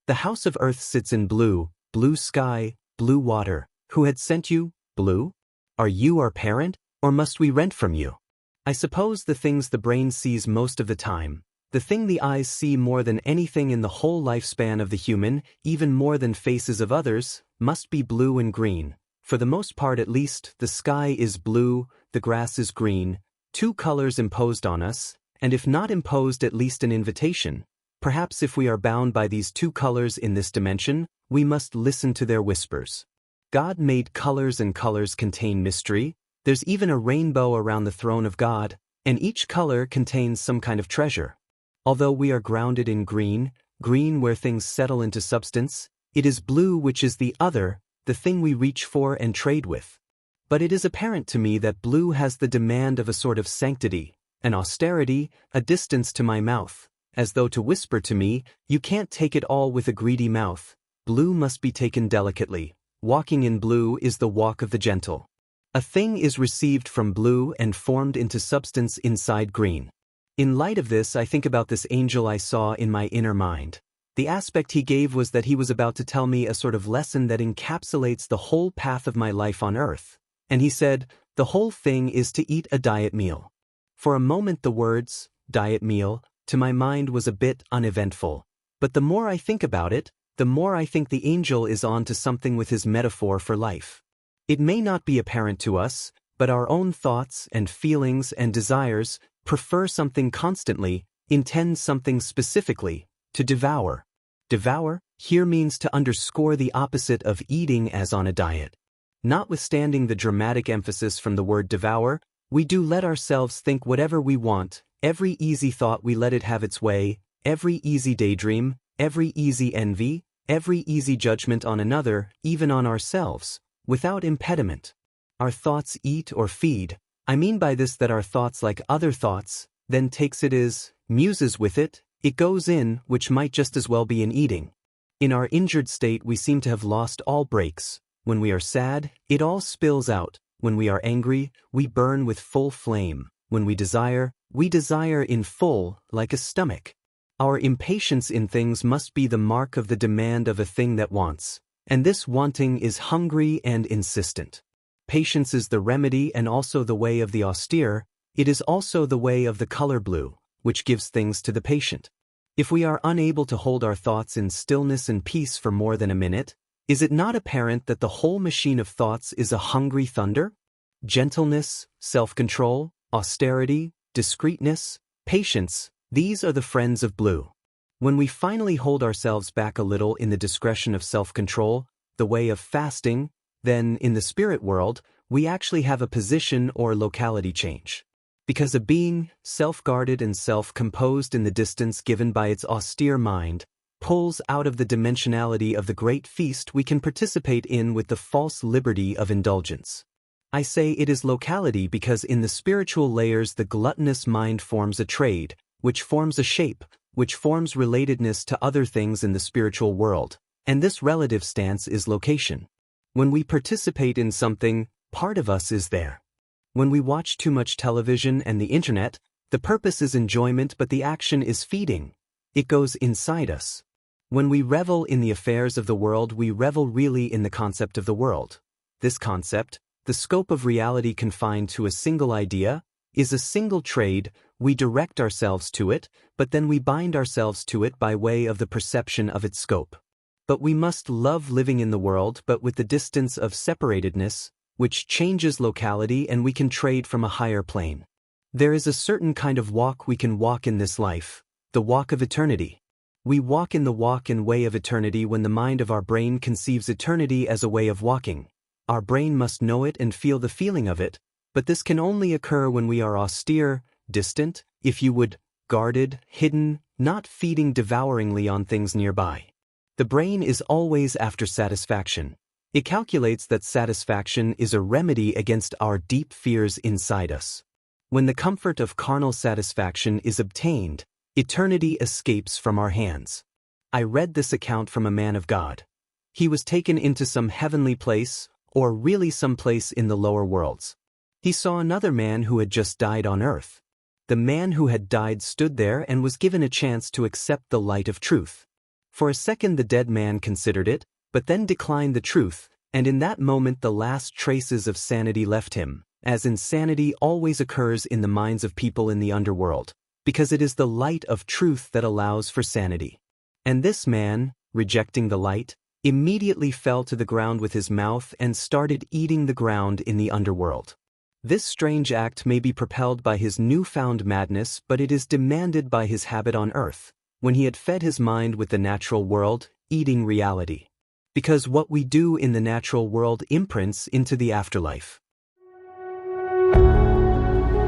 The house of earth sits in blue, blue sky, blue water. Who had sent you, blue? Are you our parent, or must we rent from you? I suppose the things the brain sees most of the time, the thing the eyes see more than anything in the whole lifespan of the human, even more than faces of others, must be blue and green. For the most part at least, the sky is blue, the grass is green, two colors imposed on us, and if not imposed at least an invitation. Perhaps if we are bound by these two colors in this dimension, we must listen to their whispers. God made colors and colors contain mystery. There's even a rainbow around the throne of God, and each color contains some kind of treasure. Although we are grounded in green, green where things settle into substance, it is blue which is the other, the thing we reach for and trade with. But it is apparent to me that blue has the demand of a sort of sanctity, an austerity, a distance to my mouth, as though to whisper to me, you can't take it all with a greedy mouth. Blue must be taken delicately. Walking in blue is the walk of the gentle. A thing is received from blue and formed into substance inside green. In light of this, I think about this angel I saw in my inner mind. The aspect he gave was that he was about to tell me a sort of lesson that encapsulates the whole path of my life on earth. And he said, the whole thing is to eat a diet meal. For a moment the words, diet meal, to my mind was a bit uneventful. But the more I think about it, the more I think the angel is on to something with his metaphor for life. It may not be apparent to us, but our own thoughts and feelings and desires prefer something constantly, intend something specifically, to devour. Devour here means to underscore the opposite of eating as on a diet. Notwithstanding the dramatic emphasis from the word devour, we do let ourselves think whatever we want, every easy thought we let it have its way, every easy daydream, every easy envy, every easy judgment on another, even on ourselves, without impediment. Our thoughts eat or feed. I mean by this that our thoughts, like other thoughts, then takes it as, muses with it, it goes in, which might just as well be in eating. In our injured state we seem to have lost all brakes. When we are sad, it all spills out. When we are angry, we burn with full flame. When we desire in full, like a stomach. Our impatience in things must be the mark of the demand of a thing that wants, and this wanting is hungry and insistent. Patience is the remedy and also the way of the austere. It is also the way of the color blue, which gives things to the patient. If we are unable to hold our thoughts in stillness and peace for more than a minute, is it not apparent that the whole machine of thoughts is a hungry thunder? Gentleness, self-control, austerity, discreetness, patience, these are the friends of blue. When we finally hold ourselves back a little in the discretion of self-control, the way of fasting, then, in the spirit world, we actually have a position or locality change. Because a being, self-guarded and self-composed in the distance given by its austere mind, pulls out of the dimensionality of the great feast we can participate in with the false liberty of indulgence. I say it is locality because in the spiritual layers the gluttonous mind forms a trade, which forms a shape, which forms relatedness to other things in the spiritual world, and this relative stance is location. When we participate in something, part of us is there. When we watch too much television and the internet, the purpose is enjoyment but the action is feeding. It goes inside us. When we revel in the affairs of the world, we revel really in the concept of the world. This concept, the scope of reality confined to a single idea, is a single trade. We direct ourselves to it, but then we bind ourselves to it by way of the perception of its scope. But we must love living in the world but with the distance of separatedness, which changes locality and we can trade from a higher plane. There is a certain kind of walk we can walk in this life, the walk of eternity. We walk in the walk and way of eternity when the mind of our brain conceives eternity as a way of walking. Our brain must know it and feel the feeling of it, but this can only occur when we are austere, distant, if you would, guarded, hidden, not feeding devouringly on things nearby. The brain is always after satisfaction. It calculates that satisfaction is a remedy against our deep fears inside us. When the comfort of carnal satisfaction is obtained, eternity escapes from our hands. I read this account from a man of God. He was taken into some heavenly place, or really some place in the lower worlds. He saw another man who had just died on earth. The man who had died stood there and was given a chance to accept the light of truth. For a second the dead man considered it, but then declined the truth, and in that moment the last traces of sanity left him, as insanity always occurs in the minds of people in the underworld, because it is the light of truth that allows for sanity. And this man, rejecting the light, immediately fell to the ground with his mouth and started eating the ground in the underworld. This strange act may be propelled by his newfound madness, but it is demanded by his habit on earth, when he had fed his mind with the natural world, eating reality. Because what we do in the natural world imprints into the afterlife.